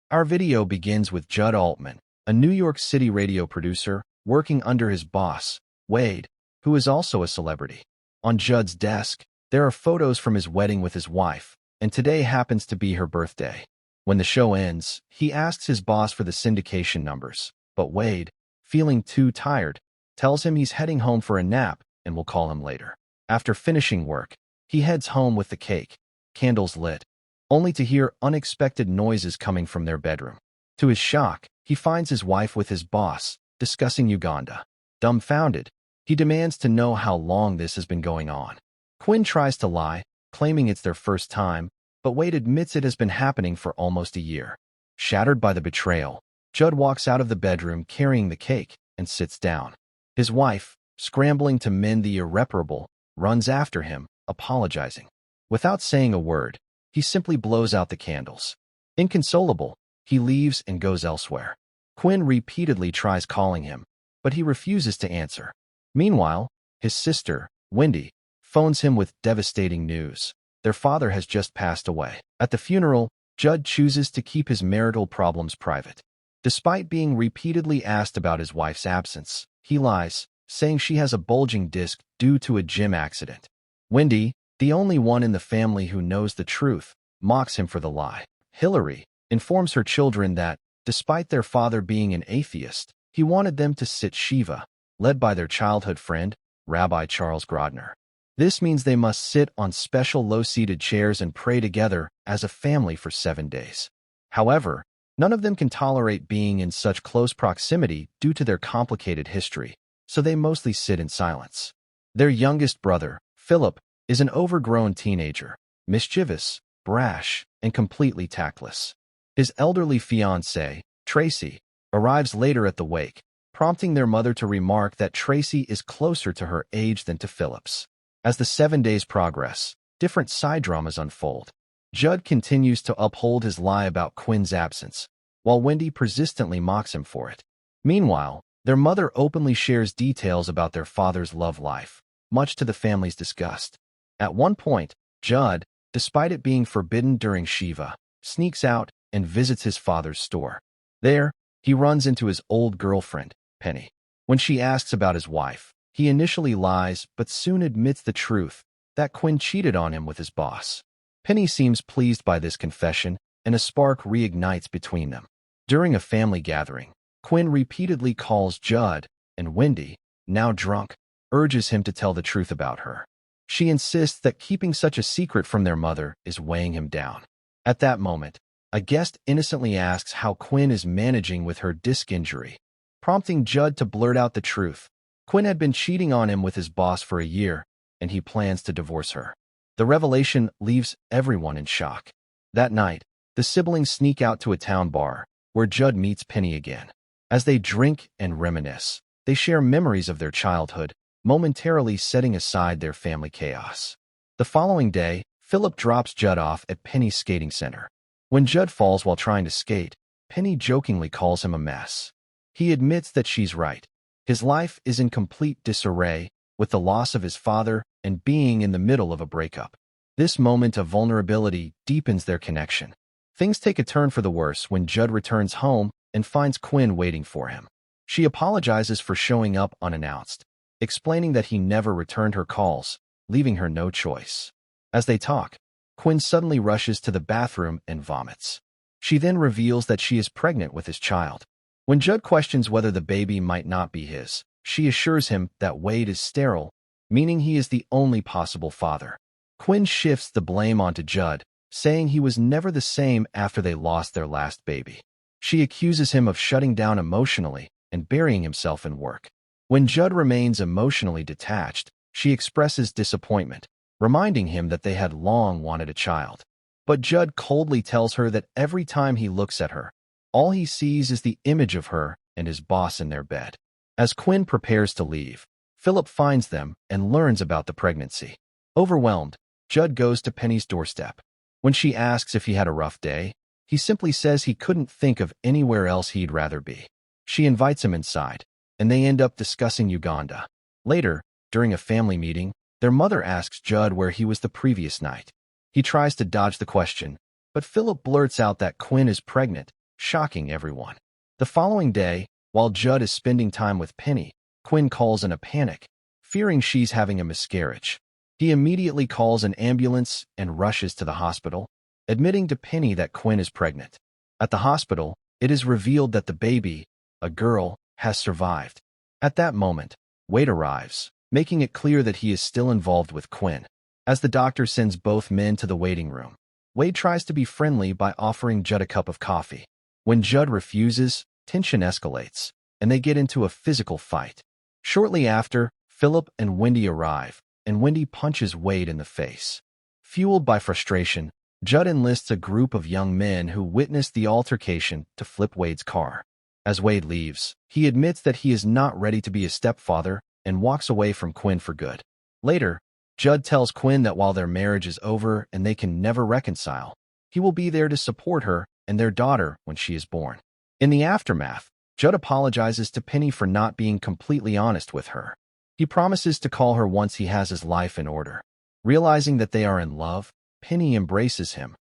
Our video begins with Judd Altman, a New York City radio producer working under his boss, Wade, who is also a celebrity. On Judd's desk, there are photos from his wedding with his wife, and today happens to be her birthday. When the show ends, he asks his boss for the syndication numbers, but Wade, feeling too tired, tells him he's heading home for a nap and will call him later. After finishing work, he heads home with the cake, candles lit, only to hear unexpected noises coming from their bedroom. To his shock, he finds his wife with his boss, discussing Uganda. Dumbfounded, he demands to know how long this has been going on. Quinn tries to lie, claiming it's their first time, but Wade admits it has been happening for almost a year. Shattered by the betrayal, Judd walks out of the bedroom carrying the cake and sits down. His wife, scrambling to mend the irreparable, runs after him, apologizing. Without saying a word, he simply blows out the candles. Inconsolable, he leaves and goes elsewhere. Quinn repeatedly tries calling him, but he refuses to answer. Meanwhile, his sister, Wendy, phones him with devastating news. Their father has just passed away. At the funeral, Judd chooses to keep his marital problems private. Despite being repeatedly asked about his wife's absence, he lies, saying she has a bulging disc due to a gym accident. Wendy, the only one in the family who knows the truth, mocks him for the lie. Hillary informs her children that, despite their father being an atheist, he wanted them to sit Shiva, led by their childhood friend, Rabbi Charles Grodner. This means they must sit on special low-seated chairs and pray together as a family for 7 days. However, none of them can tolerate being in such close proximity due to their complicated history, so they mostly sit in silence. Their youngest brother, Philip, is an overgrown teenager, mischievous, brash, and completely tactless. His elderly fiancée, Tracy, arrives later at the wake, prompting their mother to remark that Tracy is closer to her age than to Philip's. As the 7 days progress, different side dramas unfold. Judd continues to uphold his lie about Quinn's absence, while Wendy persistently mocks him for it. Meanwhile, their mother openly shares details about their father's love life, much to the family's disgust. At one point, Judd, despite it being forbidden during Shiva, sneaks out and visits his father's store. There, he runs into his old girlfriend, Penny. When she asks about his wife, he initially lies but soon admits the truth, that Quinn cheated on him with his boss. Penny seems pleased by this confession, and a spark reignites between them. During a family gathering, Quinn repeatedly calls Judd, and Wendy, now drunk, urges him to tell the truth about her. She insists that keeping such a secret from their mother is weighing him down. At that moment, a guest innocently asks how Quinn is managing with her disc injury, prompting Judd to blurt out the truth. Quinn had been cheating on him with his boss for a year, and he plans to divorce her. The revelation leaves everyone in shock. That night, the siblings sneak out to a town bar, where Judd meets Penny again. As they drink and reminisce, they share memories of their childhood, momentarily setting aside their family chaos. The following day, Philip drops Judd off at Penny's skating center. When Judd falls while trying to skate, Penny jokingly calls him a mess. He admits that she's right. His life is in complete disarray, with the loss of his father and being in the middle of a breakup. This moment of vulnerability deepens their connection. Things take a turn for the worse when Judd returns home and finds Quinn waiting for him. She apologizes for showing up unannounced, explaining that he never returned her calls, leaving her no choice. As they talk, Quinn suddenly rushes to the bathroom and vomits. She then reveals that she is pregnant with his child. When Judd questions whether the baby might not be his, she assures him that Wade is sterile, meaning he is the only possible father. Quinn shifts the blame onto Judd, saying he was never the same after they lost their last baby. She accuses him of shutting down emotionally and burying himself in work. When Judd remains emotionally detached, she expresses disappointment, reminding him that they had long wanted a child. But Judd coldly tells her that every time he looks at her, all he sees is the image of her and his boss in their bed. As Quinn prepares to leave, Philip finds them and learns about the pregnancy. Overwhelmed, Judd goes to Penny's doorstep. When she asks if he had a rough day, he simply says he couldn't think of anywhere else he'd rather be. She invites him inside, and they end up discussing Uganda. Later, during a family meeting, their mother asks Judd where he was the previous night. He tries to dodge the question, but Philip blurts out that Quinn is pregnant shocking everyone. The following day, while Judd is spending time with Penny, Quinn calls in a panic, fearing she's having a miscarriage. He immediately calls an ambulance and rushes to the hospital, admitting to Penny that Quinn is pregnant. At the hospital, it is revealed that the baby, a girl, has survived. At that moment, Wade arrives, making it clear that he is still involved with Quinn. As the doctor sends both men to the waiting room, Wade tries to be friendly by offering Judd a cup of coffee. When Judd refuses, tension escalates, and they get into a physical fight. Shortly after, Philip and Wendy arrive, and Wendy punches Wade in the face. Fueled by frustration, Judd enlists a group of young men who witness the altercation to flip Wade's car. As Wade leaves, he admits that he is not ready to be a stepfather and walks away from Quinn for good. Later, Judd tells Quinn that while their marriage is over and they can never reconcile, he will be there to support her and their daughter when she is born. In the aftermath, Judd apologizes to Penny for not being completely honest with her. He promises to call her once he has his life in order. Realizing that they are in love, Penny embraces him.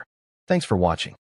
Thanks for watching.